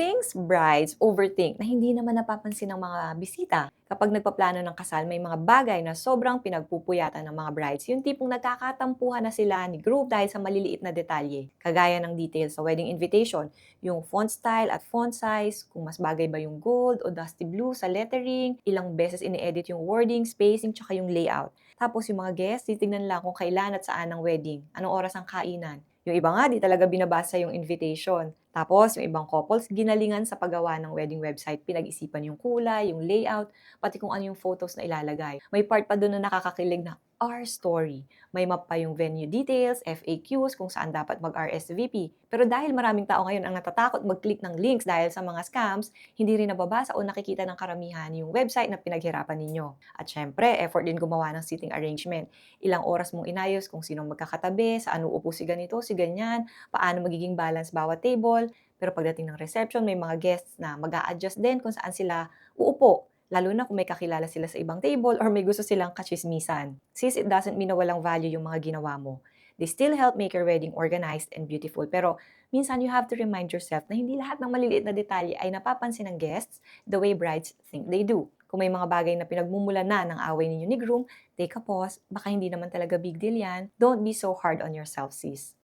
things brides overthink na hindi naman napapansin ng mga bisita. Kapag nagpaplano ng kasal, may mga bagay na sobrang pinagpupuyatan ng mga brides. Yung tipong nagkakatampuhan na sila ni group dahil sa maliliit na detalye. Kagaya ng details sa wedding invitation, yung font style at font size, kung mas bagay ba yung gold o dusty blue sa lettering, ilang beses ini-edit yung wording, spacing, tsaka yung layout. Tapos yung mga guests, titignan lang kung kailan at saan ang wedding, anong oras ang kainan. Yung iba nga, di talaga binabasa yung invitation. Tapos, yung ibang couples, ginalingan sa paggawa ng wedding website. Pinag-isipan yung kulay, yung layout, pati kung ano yung photos na ilalagay. May part pa doon na nakakakilig na our story. May map pa yung venue details, FAQs, kung saan dapat mag-RSVP. Pero dahil maraming tao ngayon ang natatakot mag-click ng links dahil sa mga scams, hindi rin nababasa o nakikita ng karamihan yung website na pinaghirapan ninyo. At syempre, effort din gumawa ng seating arrangement. Ilang oras mong inayos kung sinong magkakatabi, saan uupo si ganito, si ganyan, paano magiging balance bawat table. Pero pagdating ng reception, may mga guests na mag-a-adjust din kung saan sila uupo. Lalo na kung may kakilala sila sa ibang table or may gusto silang kachismisan. Since it doesn't mean na walang value yung mga ginawa mo. They still help make your wedding organized and beautiful. Pero minsan you have to remind yourself na hindi lahat ng maliliit na detalye ay napapansin ng guests the way brides think they do. Kung may mga bagay na pinagmumulan na ng away ninyo ni groom, take a pause. Baka hindi naman talaga big deal yan. Don't be so hard on yourself, sis.